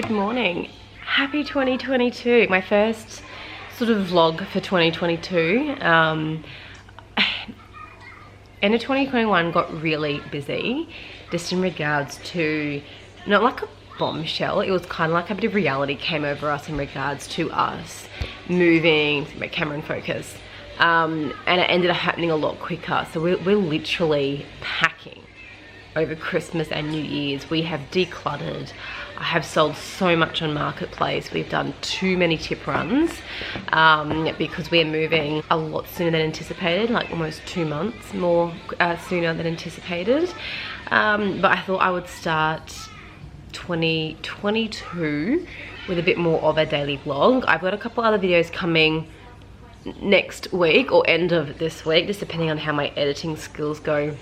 Good morning. Happy 2022. My first sort of vlog for 2022. End of 2021 got really busy, just in regards to, not like a bombshell, it was kind of like a bit of reality came over us in regards to us moving, my camera in focus, and it ended up happening a lot quicker. So we're literally packing over Christmas and New Year's. We have decluttered. I have sold so much on Marketplace. We've done too many tip runs because we're moving a lot sooner than anticipated, like almost 2 months more sooner than anticipated. But I thought I would start 2022 with a bit more of a daily vlog. I've got a couple other videos coming next week or end of this week, just depending on how my editing skills go.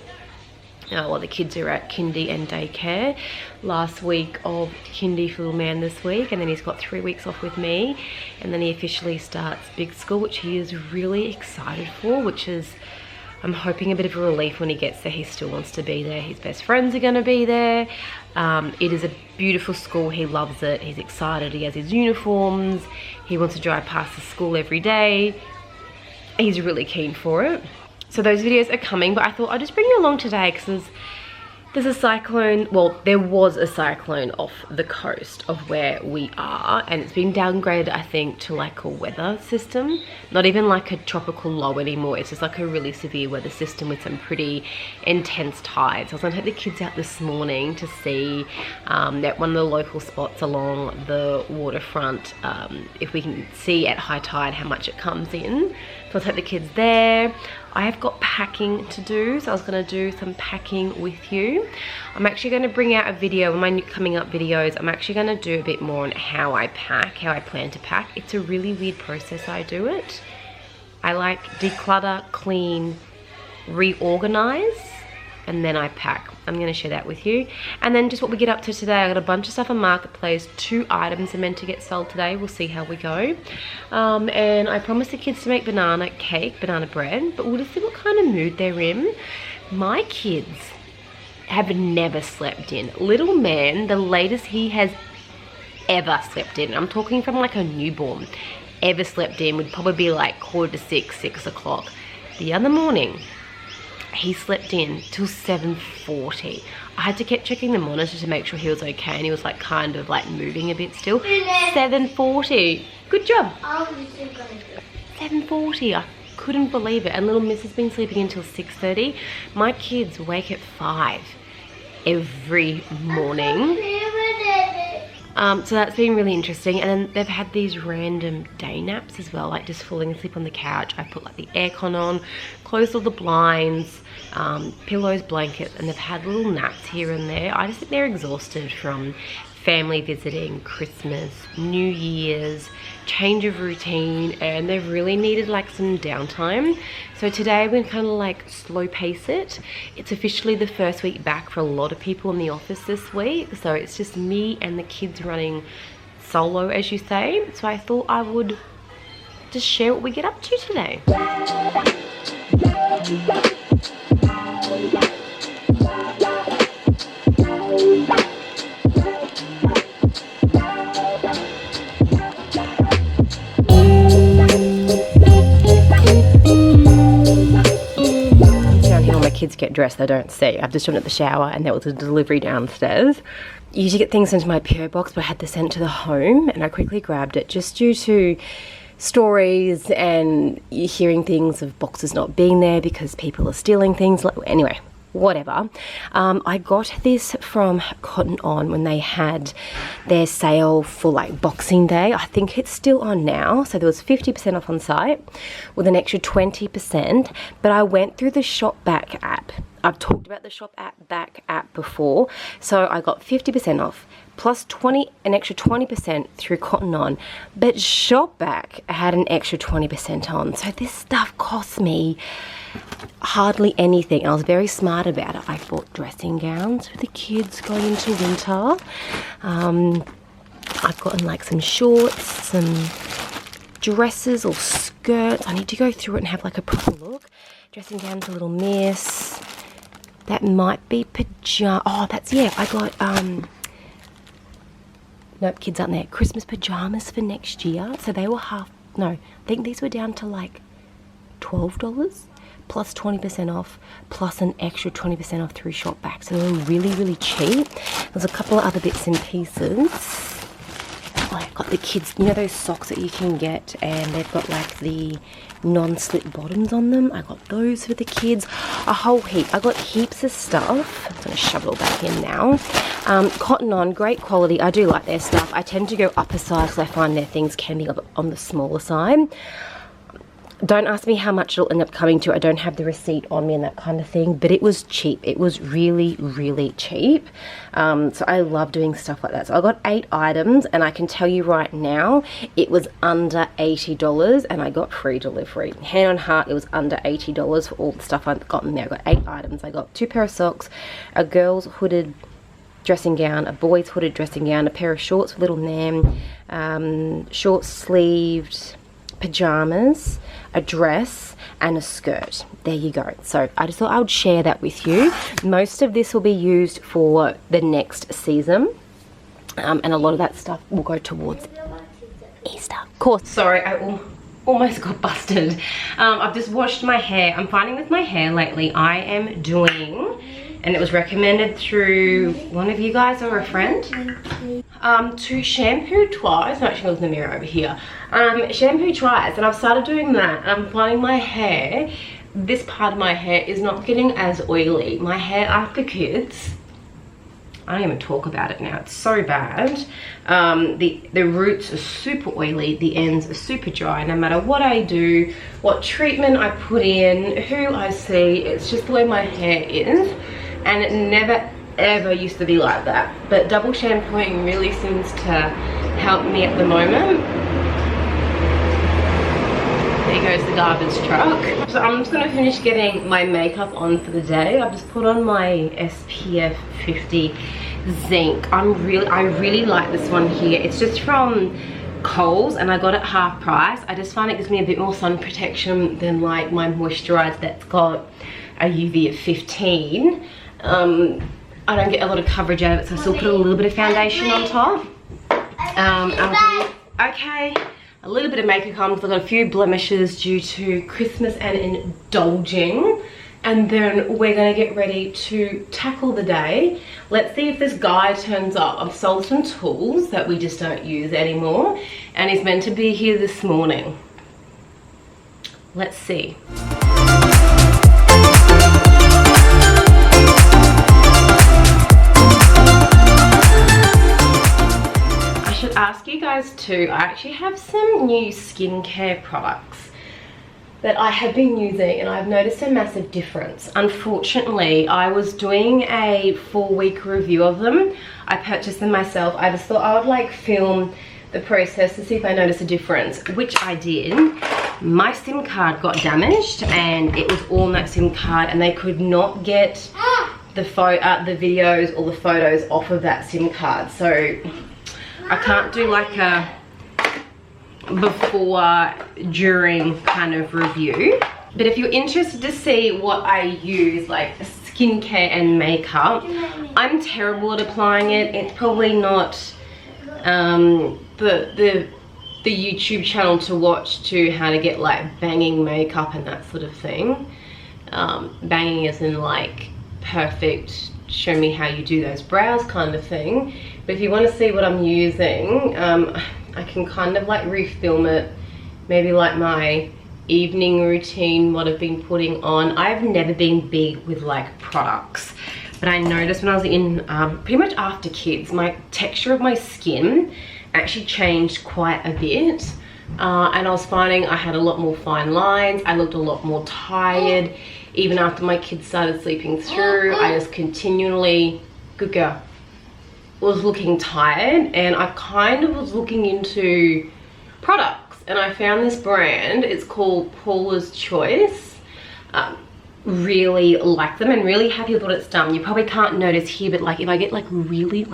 While the kids are at kindy and daycare. Last week of kindy for little man this week, and then he's got 3 weeks off with me, and then he officially starts big school, which he is really excited for, which is, I'm hoping, a bit of a relief when he gets there. He still wants to be there. His best friends are going to be there. It is a beautiful school. He loves it. He's excited. He has his uniforms. He wants to drive past the school every day. He's really keen for it. So those videos are coming, but I thought I'd just bring you along today because there's a cyclone, well, there was a cyclone off the coast of where we are, and it's been downgraded, I think, to like a weather system. Not even like a tropical low anymore. It's just like a really severe weather system with some pretty intense tides. I was gonna take the kids out this morning to see at one of the local spots along the waterfront, if we can see at high tide how much it comes in. So I'll take the kids there. I have got packing to do, so I was going to do some packing with you. I'm actually going to bring out a video, in my coming up videos, I'm actually going to do a bit more on how I pack, how I plan to pack. It's a really weird process I do it. I like declutter, clean, reorganize, and then I pack. I'm going to share that with you. And then just what we get up to today, I got a bunch of stuff on Marketplace. 2 items are meant to get sold today. We'll see how we go. And I promised the kids to make banana cake, banana bread, but we'll just see what kind of mood they're in. My kids have never slept in. Little man, the latest he has ever slept in, I'm talking from like a newborn, ever slept in would probably be like 5:45, 6 o'clock. The other morning, he slept in till 7:40. I had to keep checking the monitor to make sure he was okay, and he was like kind of like moving a bit still. 7:40. Good job. 7:40. I couldn't believe it. And little Miss has been sleeping until 6:30. My kids wake at 5 every morning. So that's been really interesting. And then they've had these random day naps as well, like just falling asleep on the couch. I put like the aircon on, closed all the blinds, pillows, blankets, and they've had little naps here and there. I just think they're exhausted from family visiting, Christmas, New Year's, change of routine, and they've really needed like some downtime. So today we're kind of like slow pace it. It's officially the first week back for a lot of people in the office this week, so it's just me and the kids running solo, as you say. So I thought I would just share what we get up to today. Kids get dressed, they don't see. I've just been at the shower and there was a delivery downstairs. You usually get things into my PO box, but I had to send it to the home, and I quickly grabbed it just due to stories and hearing things of boxes not being there because people are stealing things. Anyway, whatever. I got this from Cotton On when they had their sale for like Boxing Day. I think it's still on now. So there was 50% off on site with an extra 20%. But I went through the Shop Back app. I've talked about the Shop Back app before. So I got 50% off plus an extra 20% through Cotton On. But Shop Back had an extra 20% on. So this stuff cost me hardly anything. I was very smart about it. I bought dressing gowns for the kids going into winter. I've gotten like some shorts, some dresses or skirts. I need to go through it and have like a proper look. Dressing gowns for little Miss. That might be pajama. Oh, that's, yeah, I got Nope, kids aren't there. Christmas pajamas for next year. So they were I think these were down to like $12 plus 20% off plus an extra 20% off through Shopback. So they were really, really cheap. There's a couple of other bits and pieces. I've got the kids, you know those socks that you can get and they've got like the non-slip bottoms on them. I got those for the kids, a whole heap. I got heaps of stuff. I'm gonna shove it all back in now. Cotton On, great quality. I do like their stuff. I tend to go upper size because I find their things can be on the smaller side. Don't ask me how much it'll end up coming to. I don't have the receipt on me and that kind of thing, but it was cheap. It was really, really cheap. So I love doing stuff like that. So I got 8 items and I can tell you right now, it was under $80 and I got free delivery. Hand on heart, it was under $80 for all the stuff I've gotten there. I got 8 items. I got 2 pair of socks, a girl's hooded dressing gown, a boy's hooded dressing gown, a pair of shorts with little nam, short sleeved pajamas, a dress and a skirt. There you go. So I just thought I would share that with you. Most of this will be used for the next season, and a lot of that stuff will go towards Easter. Of course. Sorry, I almost got busted. I've just washed my hair. I'm finding with my hair lately I am doing, and it was recommended through one of you guys or a friend, to shampoo twice. I'm actually looking in the mirror over here. Shampoo twice, and I've started doing that, and I'm finding my hair, this part of my hair is not getting as oily. My hair after kids, I don't even talk about it now, it's so bad. The roots are super oily, the ends are super dry. No matter what I do, what treatment I put in, who I see, it's just the way my hair is. And it never ever used to be like that, but double shampooing really seems to help me at the moment. There goes the garbage truck. So I'm just gonna finish getting my makeup on for the day. I've just put on my SPF 50 zinc. I really like this one here. It's just from Kohl's and I got it half price. I just find it gives me a bit more sun protection than like my moisturizer that's got a UV of 15. I don't get a lot of coverage out of it, so I still put a little bit of foundation on top. Okay, a little bit of makeup on. I've got a few blemishes due to Christmas and indulging. And then we're gonna get ready to tackle the day. Let's see if this guy turns up. I've sold some tools that we just don't use anymore, and he's meant to be here this morning. Let's see. Ask you guys too, I actually have some new skincare products that I have been using and I've noticed a massive difference. Unfortunately, I was doing a 4-week review of them. I purchased them myself. I just thought I would like film the process to see if I notice a difference, which I did. My SIM card got damaged and it was all on that SIM card and they could not get the videos or the photos off of that SIM card. So I can't do like a before, during kind of review. But if you're interested to see what I use, like skincare and makeup, I'm terrible at applying it. It's probably not the YouTube channel to watch to how to get like banging makeup and that sort of thing. Banging as in like perfect, show me how you do those brows kind of thing. But if you want to see what I'm using, I can kind of like refilm it, maybe like my evening routine, what I've been putting on. I've never been big with like products, but I noticed when I was in pretty much after kids, my texture of my skin actually changed quite a bit, and I was finding I had a lot more fine lines. I looked a lot more tired. Even after my kids started sleeping through, I just continually, good girl, was looking tired, and I kind of was looking into products, and I found this brand. It's called Paula's Choice. Really like them and really happy with what it's done. You probably can't notice here, but like if I get like really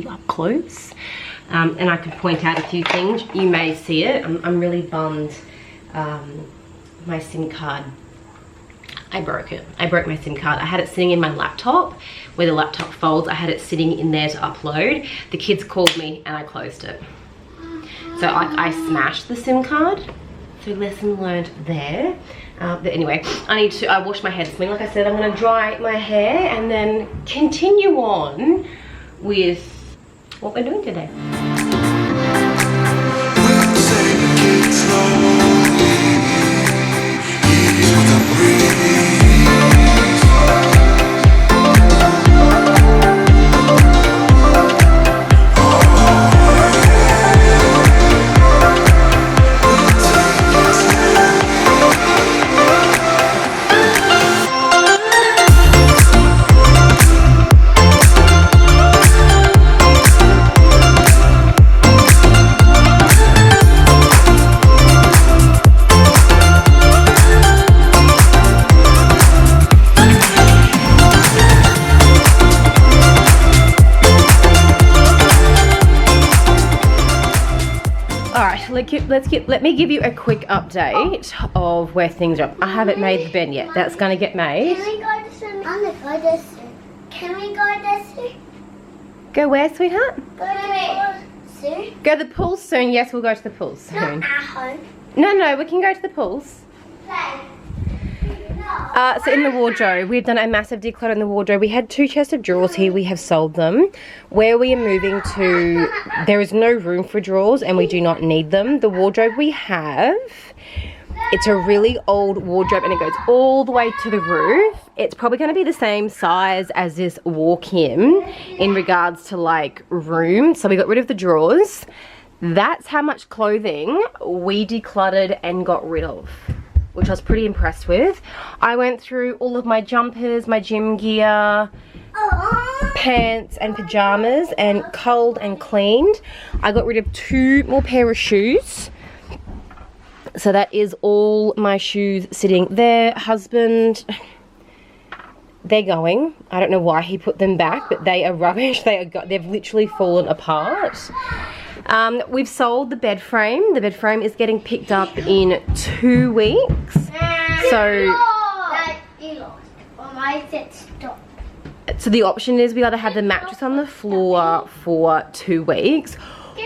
up close, and I could point out a few things, you may see it. I'm really bummed my SIM card I broke it. I broke my SIM card. I had it sitting in my laptop where the laptop folds. I had it sitting in there to upload. The kids called me and I closed it. So I smashed the SIM card. So lesson learned there. But anyway, I washed my hair this morning. Like I said, I'm gonna dry my hair and then continue on with what we're doing today. Let me give you a quick update of where things are. I haven't made the bed yet. That's gonna get made. Can we go to some? I'm gonna go this soon. Can we go this soon? Go where, sweetheart? Go to the pool soon. Go to the pool soon. Yes, we'll go to the pool soon. Not at home. No, we can go to the pools. Play. So in the wardrobe, we've done a massive declutter in the wardrobe. We had 2 chests of drawers here. We have sold them. Where we are moving to, there is no room for drawers and we do not need them. The wardrobe we have, it's a really old wardrobe and it goes all the way to the roof. It's probably going to be the same size as this walk-in regards to like room. So we got rid of the drawers. That's how much clothing we decluttered and got rid of, which I was pretty impressed with. I went through all of my jumpers, my gym gear, pants and pajamas and culled and cleaned. I got rid of 2 more pair of shoes. So that is all my shoes sitting there. Husband, they're going. I don't know why he put them back, but they are rubbish. They've literally fallen apart. We've sold the bed frame. The bed frame is getting picked up in 2 weeks. So the option is we either have the mattress on the floor for 2 weeks,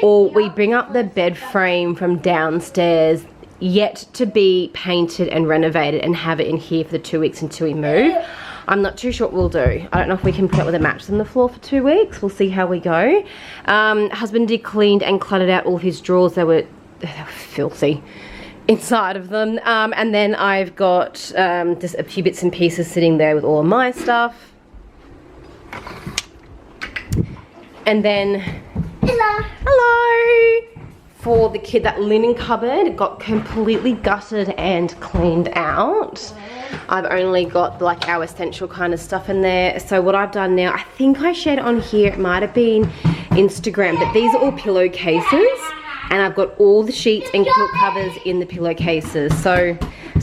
or we bring up the bed frame from downstairs, yet to be painted and renovated, and have it in here for the 2 weeks until we move. I'm not too sure what we'll do. I don't know if we can put it with a mattress on the floor for 2 weeks. We'll see how we go. Husband did cleaned and cluttered out all his drawers. They were filthy inside of them. And then I've got just a few bits and pieces sitting there with all of my stuff. And then, hello. For the kid, that linen cupboard got completely gutted and cleaned out. I've only got like our essential kind of stuff in there. So what I've done now, I think I shared it on here, it might have been Instagram, but these are all pillowcases and I've got all the sheets and quilt covers in the pillowcases. So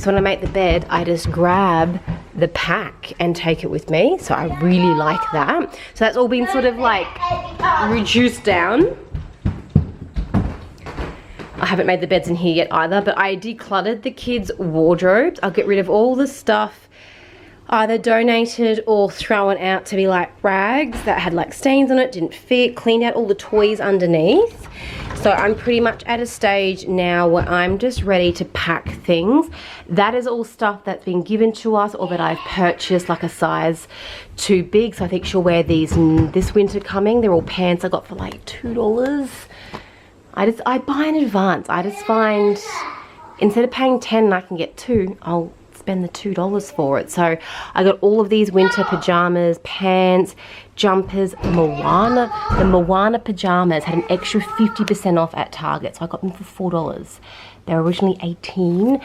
when I make the bed, I just grab the pack and take it with me. So I really like that. So that's all been sort of like reduced down. I haven't made the beds in here yet either, but I decluttered the kids' wardrobes. I'll get rid of all the stuff either donated or thrown out to be like rags that had like stains on it, didn't fit, cleaned out all the toys underneath. So I'm pretty much at a stage now where I'm just ready to pack things. That is all stuff that's been given to us or that I've purchased like a size too big. So I think she'll wear these this winter coming. They're all pants I got for like $2. I buy in advance. I just find instead of paying 10 and I can get 2, I'll spend the $2 for it. So I got all of these winter pajamas, pants, jumpers, the Moana pajamas had an extra 50% off at Target. So I got them for $4. They were originally 18.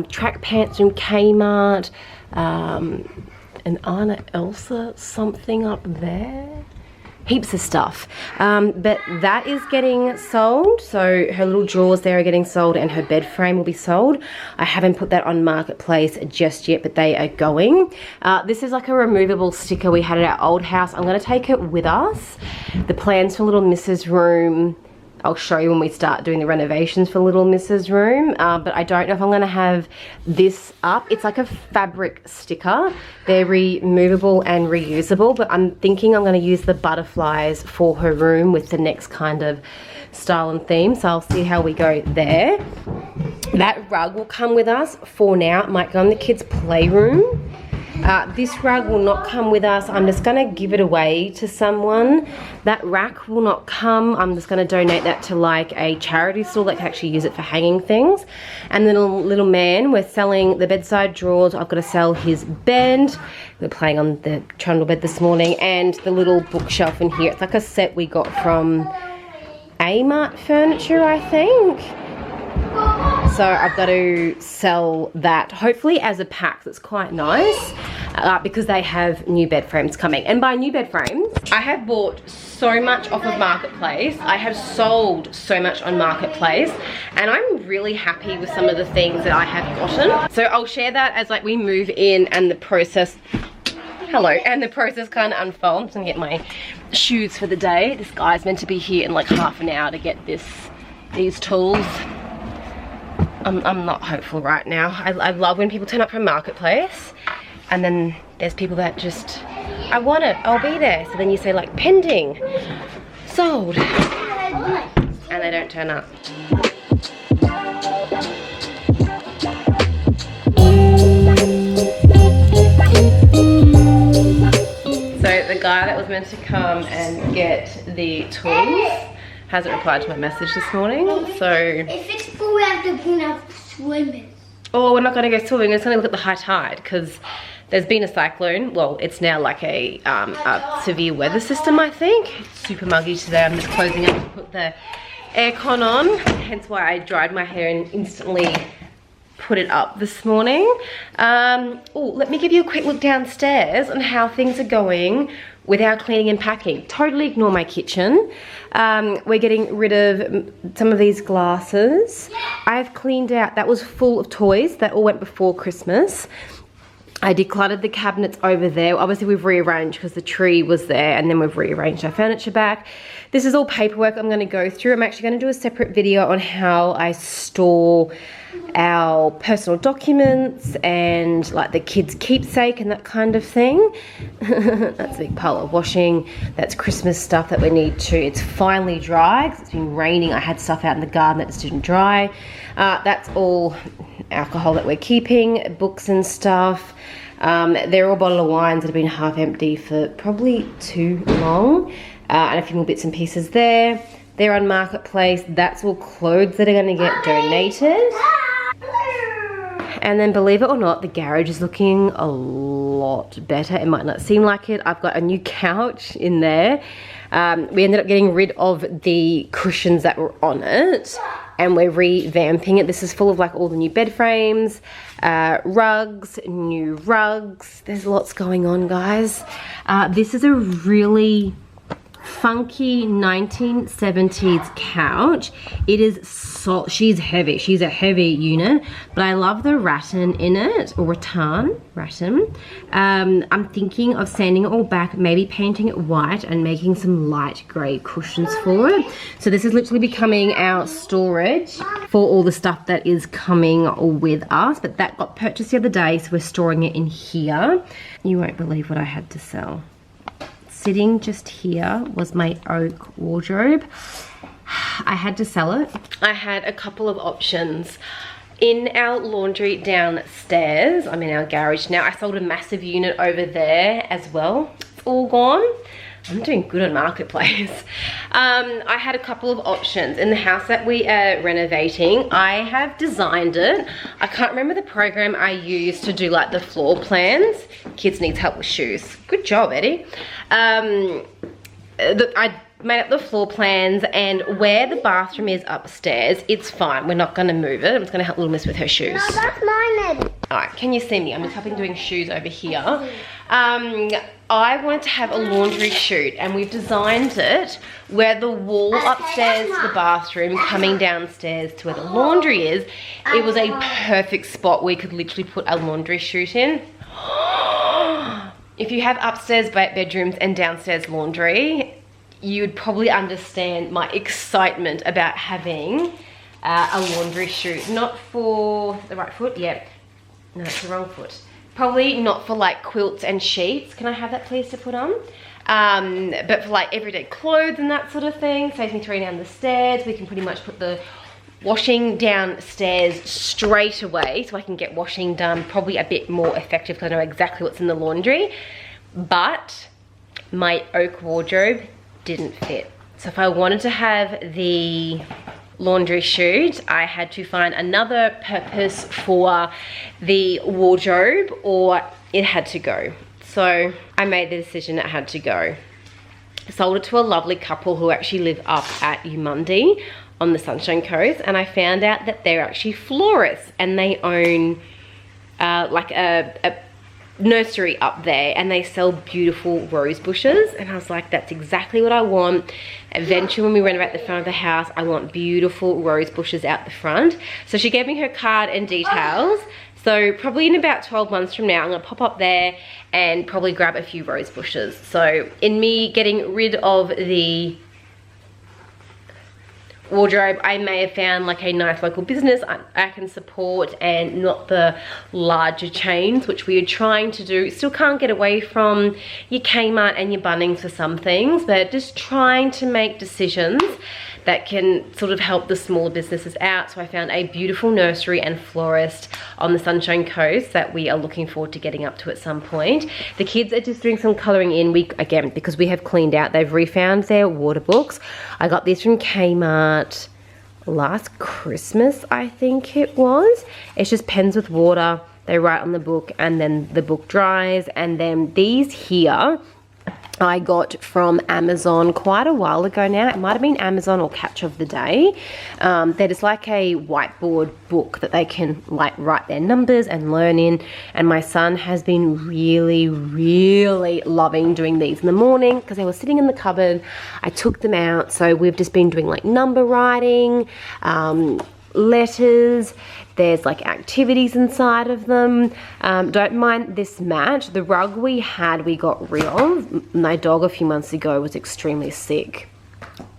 Track pants from Kmart, and Anna Elsa something up there. Heaps of stuff, but that is getting sold. So her little drawers there are getting sold and her bed frame will be sold. I haven't put that on Marketplace just yet, but they are going. This is like a removable sticker we had at our old house. I'm going to take it with us. The plans for little Mrs. Room I'll show you when we start doing the renovations for little Mrs. room. But I don't know if I'm gonna have this up. It's like a fabric sticker. They're removable and reusable, but I'm thinking I'm gonna use the butterflies for her room with the next kind of style and theme. So I'll see how we go there. That rug will come with us for now. It might go in the kids' playroom. This rug will not come with us. I'm just gonna give it away to someone. That rack will not come. I'm just gonna donate that to like a charity store that can actually use it for hanging things. And then a little man, we're selling the bedside drawers. I've got to sell his bed. We're playing on the trundle bed this morning, and the little bookshelf in here. It's like a set we got from Amart Furniture, I think. So I've got to sell that, hopefully as a pack. That's quite nice, because they have new bed frames coming. And by new bed frames, I have bought so much off of Marketplace. I have sold so much on Marketplace, and I'm really happy with some of the things that I have gotten. So I'll share that as like we move in and the process, and the process kind of unfolds. And get my shoes for the day. This guy's meant to be here in like half an hour to get these tools. I'm not hopeful right now. I love when people turn up from Marketplace and then there's people that just, I want it, I'll be there. So then you say like pending, sold, and they don't turn up. So the guy that was meant to come and get the tools hasn't replied to my message this morning, so... If it's full, we have to bring up swimming. Oh, we're not going to go swimming. We're just going to look at the high tide, because there's been a cyclone. Well, it's now like a severe weather system, I think. It's super muggy today. I'm just closing up to put the aircon on, hence why I dried my hair and instantly put it up this morning. Oh, let me give you a quick look downstairs on how things are going with our cleaning and packing. Totally ignore my kitchen. We're getting rid of some of these glasses. I've cleaned out, that was full of toys that all went before Christmas. I decluttered the cabinets over there. Obviously we've rearranged because the tree was there, and then we've rearranged our furniture back. This is all paperwork I'm gonna go through. I'm actually gonna do a separate video on how I store our personal documents and like the kids' keepsake and that kind of thing. That's a big pile of washing. That's Christmas stuff that we need to, it's finally dry because it's been raining. I had stuff out in the garden that just didn't dry. That's all alcohol that we're keeping, books and stuff. They're all bottle of wines that have been half empty for probably too long. And a few more bits and pieces there. They're on Marketplace. That's all clothes that are going to get donated. And then, believe it or not, the garage is looking a lot better. It might not seem like it. I've got a new couch in there. We ended up getting rid of the cushions that were on it, and we're revamping it. This is full of like all the new bed frames, rugs, new rugs. There's lots going on, guys. This is a really funky 1970s couch. It is so, she's heavy, she's a heavy unit, but I love the rattan in it, or rattan. I'm thinking of sanding it all back, maybe painting it white and making some light grey cushions for it. So this is literally becoming our storage for all the stuff that is coming with us, but that got purchased the other day, so we're storing it in here. You won't believe what I had to sell. Sitting just here was my oak wardrobe. I had to sell it. I had a couple of options. In our laundry downstairs, I'm in our garage now, I sold a massive unit over there as well. It's all gone. I'm doing good on Marketplace. I had a couple of options. In the house that we are renovating, I have designed it. I can't remember the program I used to do like the floor plans. Kids needs help with shoes. Good job, Eddie. I made up the floor plans, and where the bathroom is upstairs, it's fine. We're not gonna move it. I'm just gonna help Little Miss with her shoes. No, that's mine, Eddie. All right, can you see me? I'm just helping doing shoes over here. I wanted to have a laundry chute, and we've designed it where the wall upstairs to the bathroom coming downstairs to where the laundry is. It was a perfect spot we could literally put a laundry chute in. If you have upstairs bedrooms and downstairs laundry, you'd probably understand my excitement about having a laundry chute. Not for the right foot, yeah. No, that's the wrong foot. Probably not for like quilts and sheets. Can I have that please to put on? But for like everyday clothes and that sort of thing. Saves me throwing down the stairs. We can pretty much put the washing downstairs straight away so I can get washing done probably a bit more effective because I know exactly what's in the laundry. But my oak wardrobe didn't fit. So if I wanted to have the laundry chute, I had to find another purpose for the wardrobe or it had to go. So I made the decision it had to go. Sold it to a lovely couple who actually live up at Umundi on the Sunshine Coast, and I found out that they're actually florists and they own like a nursery up there, and they sell beautiful rose bushes. And I was like, that's exactly what I want. Eventually when we renovate the front of the house, I want beautiful rose bushes out the front. So she gave me her card and details. So probably in about 12 months from now, I'm gonna pop up there and probably grab a few rose bushes. So in me getting rid of the wardrobe, I may have found like a nice local business I can support and not the larger chains, which we are trying to do. Still can't get away from your Kmart and your Bunnings for some things, but just trying to make decisions that can sort of help the smaller businesses out. So I found a beautiful nursery and florist on the Sunshine Coast that we are looking forward to getting up to at some point. The kids are just doing some colouring in. Again, because we have cleaned out, they've refound their water books. I got these from Kmart last Christmas, I think it was. It's just pens with water. They write on the book and then the book dries. And then these here, I got from Amazon quite a while ago now. It might have been Amazon or Catch of the Day. That is like a whiteboard book that they can like write their numbers and learn in. And my son has been really, really loving doing these in the morning because they were sitting in the cupboard. I took them out. So we've just been doing like number writing, letters. There's like activities inside of them. Don't mind this mat. The rug we got rid of. My dog a few months ago was extremely sick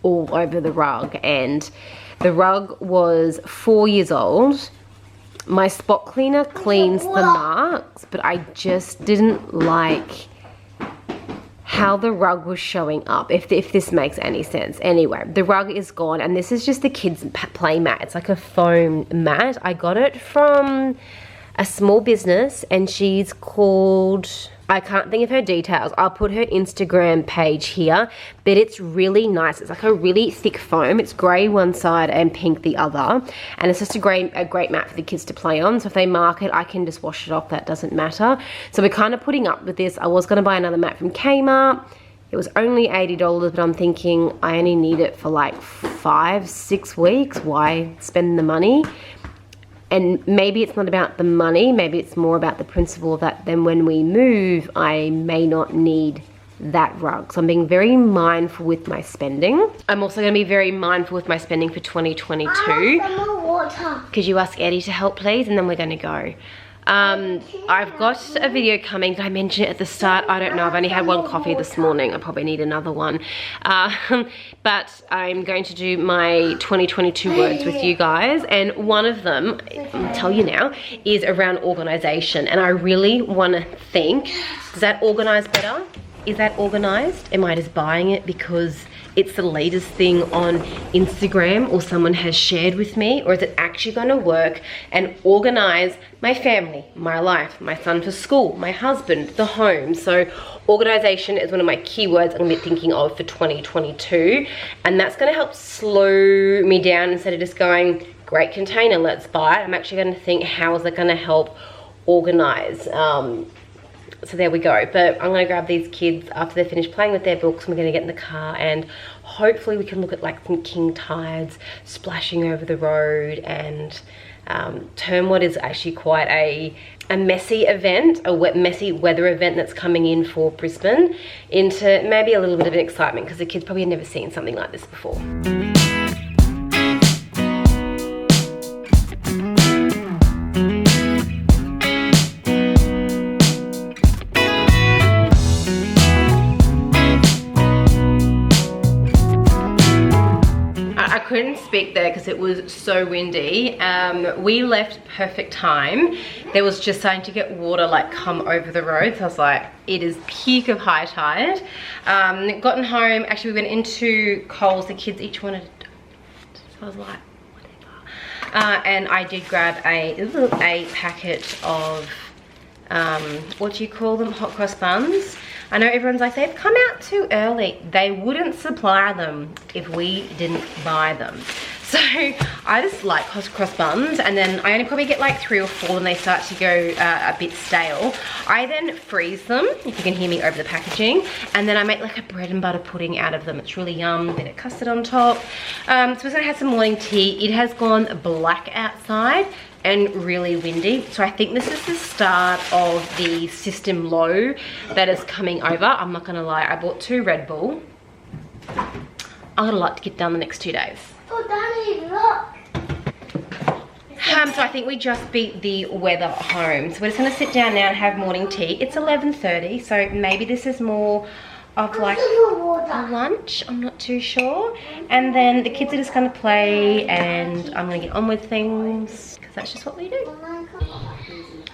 all over the rug, and the rug was 4 years old. My spot cleaner cleans the marks, but I just didn't like how the rug was showing up, if this makes any sense. Anyway, the rug is gone, and this is just the kids' play mat. It's like a foam mat. I got it from a small business, and she's called, I can't think of her details. I'll put her Instagram page here, but it's really nice. It's like a really thick foam. It's grey one side and pink the other, and it's just a great mat for the kids to play on. So if they mark it, I can just wash it off. That doesn't matter. So we're kind of putting up with this. I was going to buy another mat from Kmart. It was only $80, but I'm thinking I only need it for like 5-6 weeks. Why spend the money? And maybe it's not about the money, maybe it's more about the principle that then when we move, I may not need that rug. So I'm being very mindful with my spending. I'm also going to be very mindful with my spending for 2022. Some more water. Could you ask Eddie to help, please? And then we're going to go. I've got a video coming. Did I mention it at the start? I don't know. I've only had one coffee this morning. I probably need another one. But I'm going to do my 2022 words with you guys. And one of them, I'll tell you now, is around organisation. And I really want to think, does that organise better? Is that organised? Am I just buying it because it's the latest thing on Instagram or someone has shared with me? Or is it actually going to work and organize my family, my life, my son for school, my husband, the home? So organization is one of my keywords I'm going to be thinking of for 2022. And that's going to help slow me down instead of just going, great container, let's buy it. I'm actually going to think, how is it going to help organize? So there we go. But I'm going to grab these kids after they're finished playing with their books. We're going to get in the car and hopefully we can look at like some king tides splashing over the road and turn what is actually quite a messy event, messy weather event that's coming in for Brisbane into maybe a little bit of an excitement because the kids probably have never seen something like this before. couldn't speak there because it was so windy. We left perfect time. There was just starting to get water like come over the road. So I was like, it is peak of high tide. Gotten home, actually we went into Coles, the kids each wanted, so I was like, whatever. And I did grab a packet of, what do you call them, hot cross buns. I know everyone's like, they've come out too early. They wouldn't supply them if we didn't buy them. So I just like hot cross buns, and then I only probably get like 3 or 4 when they start to go a bit stale. I then freeze them, if you can hear me over the packaging, and then I make like a bread and butter pudding out of them. It's really yum, a bit of custard on top. So we're gonna have some morning tea. It has gone black outside and really windy, so I think this is the start of the system low that is coming over. I'm not gonna lie, I bought 2 Red Bull. I'm gonna like to get done the next 2 days. Oh, Daddy, look. So I think we just beat the weather home. So we're just gonna sit down now and have morning tea. It's 11:30, so maybe this is more of like a lunch, I'm not too sure. And then the kids are just gonna play and I'm gonna get on with things, because that's just what we do.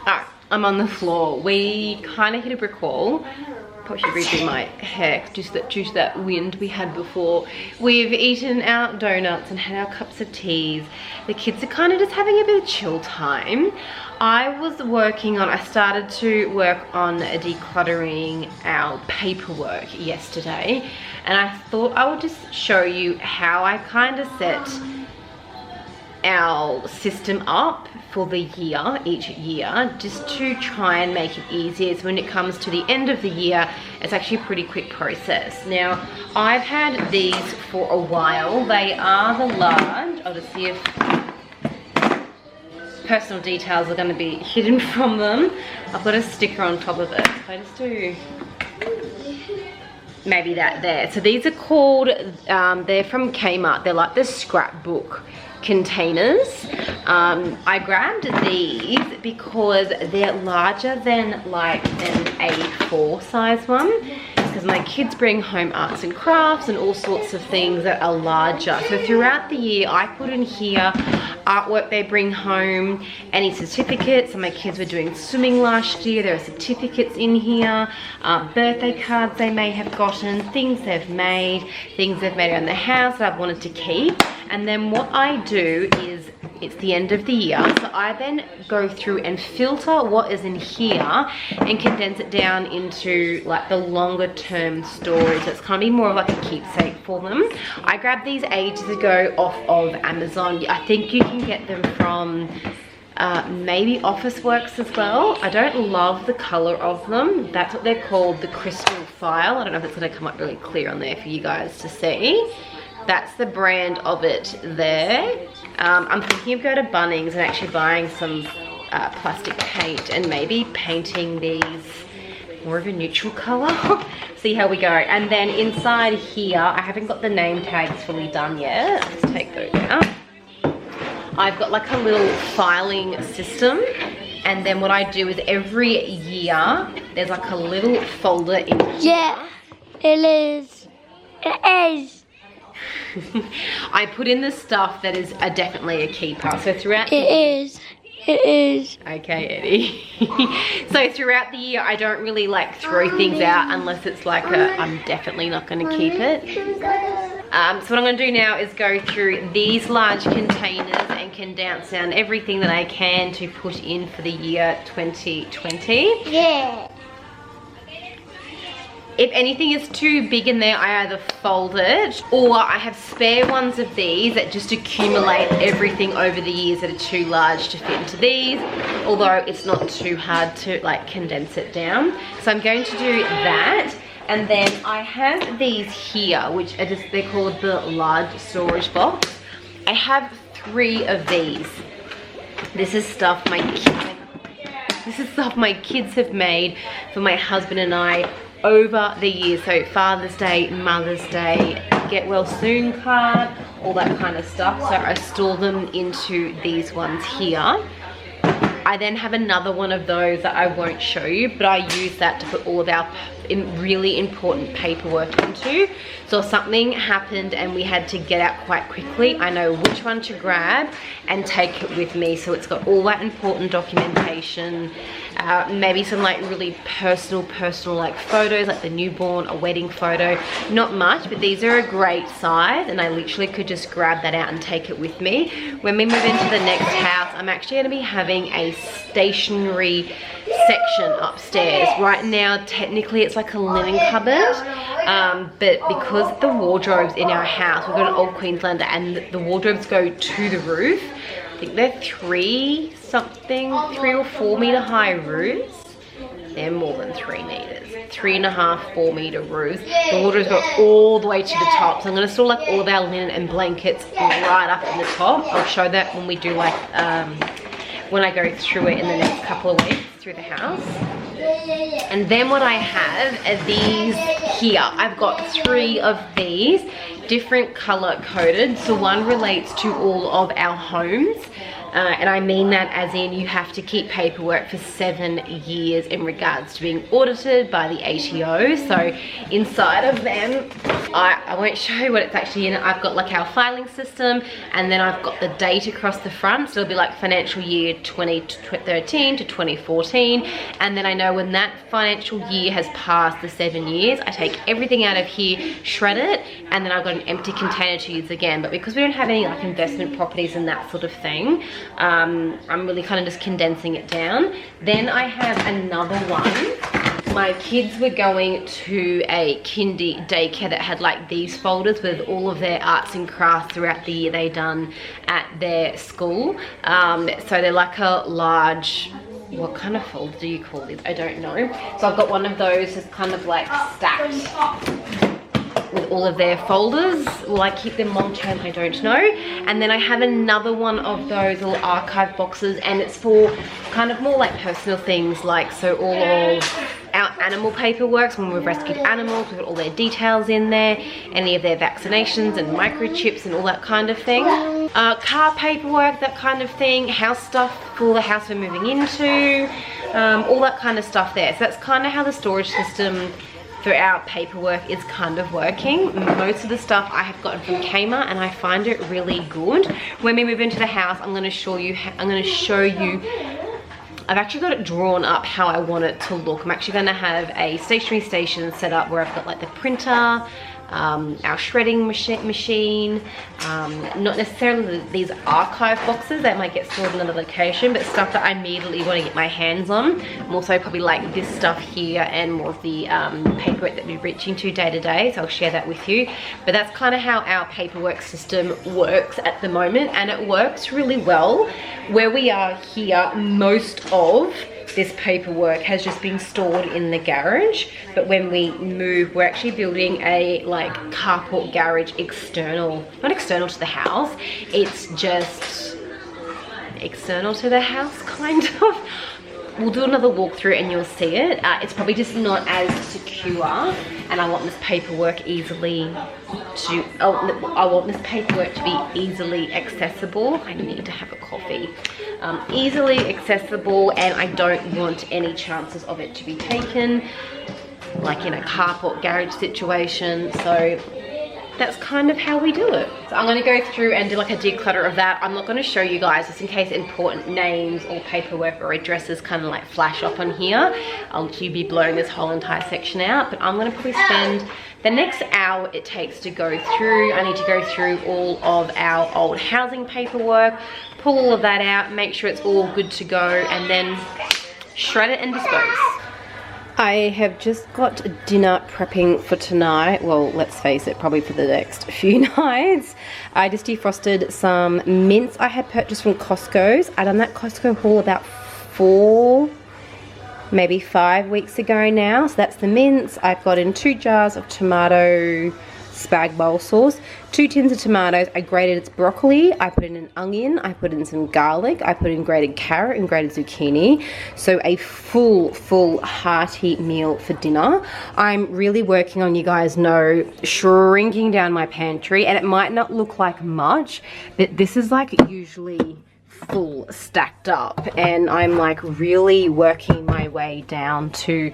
Alright, I'm on the floor. We kind of hit a brick wall. Probably should redo my hair due to that wind we had before. We've eaten our donuts and had our cups of teas. The kids are kind of just having a bit of chill time. I started to work on decluttering our paperwork yesterday, and I thought I would just show you how I kind of set our system up for the year, each year, just to try and make it easier. So when it comes to the end of the year, it's actually a pretty quick process. Now, I've had these for a while. They are the large. I'll just see if personal details are going to be hidden from them. I've got a sticker on top of it. So I just do maybe that there. So these are called, they're from Kmart. They're like the scrapbook containers. I grabbed these because they're larger than like an A4 size one, because my kids bring home arts and crafts and all sorts of things that are larger. So throughout the year I put in here artwork they bring home, any certificates. So my kids were doing swimming last year, there are certificates in here, birthday cards they may have gotten, things they've made around the house that I've wanted to keep. And then what I do is, it's the end of the year, so I then go through and filter what is in here and condense it down into like the longer term storage. So it's kind of be more of like a keepsake for them. I grabbed these ages ago off of Amazon. I think you can get them from maybe Officeworks as well. I don't love the color of them. That's what they're called, the crystal file. I don't know if it's going to come up really clear on there for you guys to see. That's the brand of it there. I'm thinking of going to Bunnings and actually buying some plastic paint and maybe painting these more of a neutral color. See how we go. And then inside here, I haven't got the name tags fully done yet. Let's take those out. I've got like a little filing system. And then what I do is every year, there's like a little folder in here. Yeah, it is. It is. I put in the stuff that is definitely a keeper. So throughout It is. Okay, Eddie. So throughout the year, I don't really like throw things out unless it's like I'm definitely not going to keep it. So what I'm going to do now is go through these large containers and condense down everything that I can to put in for the year 2020. Yeah. If anything is too big in there, I either fold it, or I have spare ones of these that just accumulate everything over the years that are too large to fit into these, although it's not too hard to like condense it down. So I'm going to do that. And then I have these here, which are just, they're called the large storage box. I have 3 of these. This is stuff my kids have made for my husband and I over the years. So Father's Day, Mother's Day, get well soon card, all that kind of stuff. So I store them into these ones here. I then have another one of those that I won't show you, but I use that to put all of our really important paperwork into. So if something happened and we had to get out quite quickly, I know which one to grab and take it with me. So it's got all that important documentation, maybe some like really personal like photos, like the newborn, a wedding photo. Not much, but these are a great size, and I literally could just grab that out and take it with me. When we move into the next house, I'm actually going to be having a stationery section upstairs. Right now, technically it's like a linen cupboard, but because the wardrobes in our house, we've got an old Queenslander, and the wardrobes go to the roof. I think they're 3 or 4 meter high roofs. They're more than 3 meters, 3.5, 4 meter roofs. The wardrobes go all the way to the top, so I'm going to store like all of our linen and blankets right up in the top. I'll show that when we do like when I go through it in the next couple of weeks through the house. And then what I have are these here. I've got 3 of these, different color coded. So one relates to all of our homes. And I mean that as in you have to keep paperwork for 7 years in regards to being audited by the ATO. So inside of them, I won't show you what it's actually in. I've got like our filing system, and then I've got the date across the front. So it'll be like financial year 2013 to 2014. And then I know when that financial year has passed the 7 years, I take everything out of here, shred it, and then I've got an empty container to use again. But because we don't have any like investment properties and that sort of thing, I'm really kind of just condensing it down. Then I have another one. My kids were going to a kindy daycare that had like these folders with all of their arts and crafts throughout the year they done at their school. So they're like a large, what kind of folder do you call these? I don't know. So I've got one of those just kind of like stacked with all of their folders. Will I keep them long term? I don't know. And then I have another one of those little archive boxes, and it's for kind of more like personal things, like so all of our animal paperwork, when we've rescued animals, we've got all their details in there, any of their vaccinations and microchips and all that kind of thing. Car paperwork, that kind of thing, house stuff for the house we're moving into, all that kind of stuff there. So that's kind of how the storage system for our paperwork is kind of working. Most of the stuff I have gotten from Kmart, and I find it really good. When we move into the house, I'm going to show you I've actually got it drawn up how I want it to look. I'm actually going to have a stationery station set up where I've got like the printer, our shredding machine, not necessarily these archive boxes that might get stored in another location, but stuff that I immediately want to get my hands on. I'm also probably like this stuff here and more of the paperwork that we're reaching to day to day, so I'll share that with you. But that's kind of how our paperwork system works at the moment, and it works really well. Where we are here, most of this paperwork has just been stored in the garage, but when we move, we're actually building a like carport garage external, not external to the house, it's just external to the house kind of. We'll do another walkthrough and you'll see it. It's probably just not as secure, and I want this paperwork I want this paperwork to be easily accessible. I need to have a coffee. Easily accessible, and I don't want any chances of it to be taken, like in a carport garage situation. So that's kind of how we do it. So I'm going to go through and do like a declutter of that. I'm not going to show you guys, just in case important names or paperwork or addresses kind of like flash up on here. I'll literally be blowing this whole entire section out, but I'm going to probably spend the next hour it takes to go through. I need to go through all of our old housing paperwork, pull all of that out, make sure it's all good to go, and then shred it and dispose. I have just got dinner prepping for tonight. Well, let's face it, probably for the next few nights. I just defrosted some mince I had purchased from Costco's. I done that Costco haul about 4, maybe 5 weeks ago now. So that's the mince. I've got in 2 jars of tomato spag bowl sauce, 2 tins of tomatoes. I grated its broccoli, I put in an onion, I put in some garlic, I put in grated carrot and grated zucchini. So a full hearty meal for dinner. I'm really working on, you guys know, shrinking down my pantry, and it might not look like much, but this is like usually full stacked up, and I'm like really working my way down to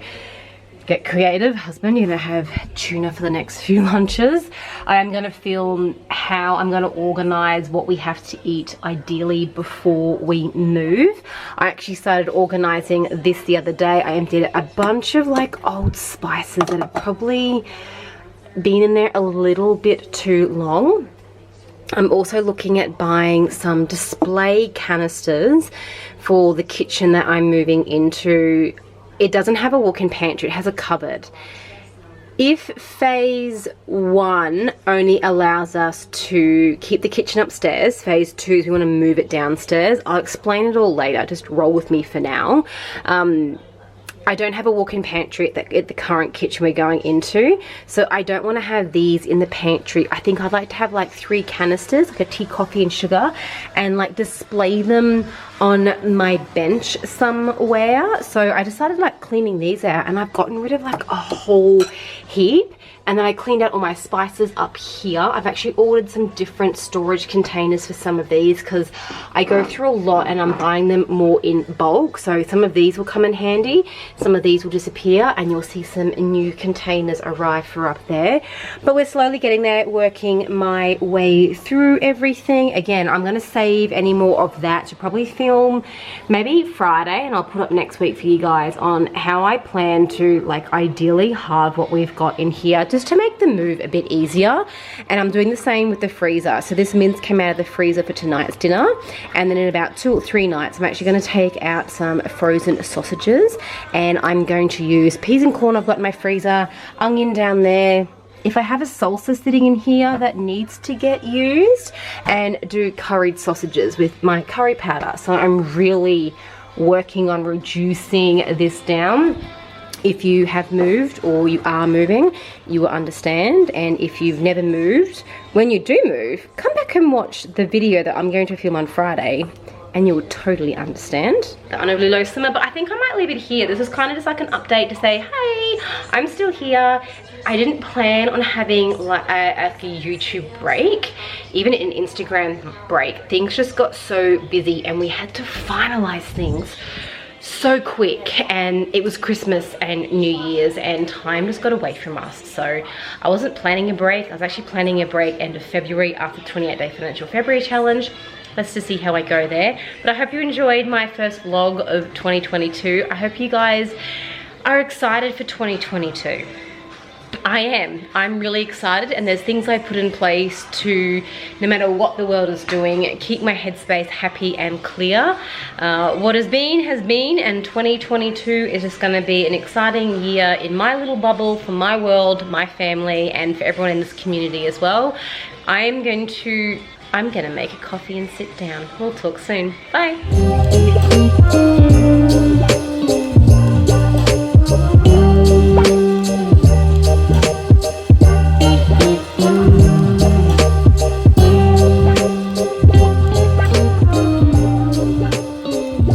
get creative. Husband, you're gonna have tuna for the next few lunches. I am gonna film how I'm gonna organize what we have to eat ideally before we move. I actually started organizing this the other day. I emptied a bunch of like old spices that have probably been in there a little bit too long. I'm also looking at buying some display canisters for the kitchen that I'm moving into. It doesn't have a walk-in pantry, it has a cupboard. If phase 1 only allows us to keep the kitchen upstairs, phase 2 is we want to move it downstairs. I'll explain it all later, just roll with me for now. I don't have a walk-in pantry at the current kitchen we're going into, so I don't want to have these in the pantry. I think I'd like to have like 3 canisters, like a tea, coffee and sugar, and like display them on my bench somewhere. So I decided like cleaning these out, and I've gotten rid of like a whole heap. And then I cleaned out all my spices up here. I've actually ordered some different storage containers for some of these because I go through a lot and I'm buying them more in bulk. So some of these will come in handy, some of these will disappear, and you'll see some new containers arrive for up there. But we're slowly getting there, working my way through everything. Again, I'm gonna save any more of that to probably film maybe Friday, and I'll put up next week for you guys on how I plan to like ideally halve what we've got in here, just to make the move a bit easier. And I'm doing the same with the freezer. So this mince came out of the freezer for tonight's dinner, and then in about 2 or 3 nights I'm actually going to take out some frozen sausages, and I'm going to use peas and corn I've got in my freezer, onion down there. If I have a salsa sitting in here that needs to get used, and do curried sausages with my curry powder. So I'm really working on reducing this down. If you have moved or you are moving, you will understand. And if you've never moved, when you do move, come back and watch the video that I'm going to film on Friday, and you'll totally understand. The unnaturally low simmer, but I think I might leave it here. This is kind of just like an update to say, hey, I'm still here. I didn't plan on having like a YouTube break, even an Instagram break. Things just got so busy and we had to finalize things so quick, and it was Christmas and New Year's and time just got away from us. So I wasn't planning a break. I was actually planning a break end of February after the 28-day financial February challenge. Let's just see how I go there. But I hope you enjoyed my first vlog of 2022. I hope you guys are excited for 2022. I am. I'm really excited, and there's things I put in place to, no matter what the world is doing, keep my headspace happy and clear. What has been, and 2022 is just going to be an exciting year in my little bubble, for my world, my family, and for everyone in this community as well. I'm gonna make a coffee and sit down. We'll talk soon. Bye.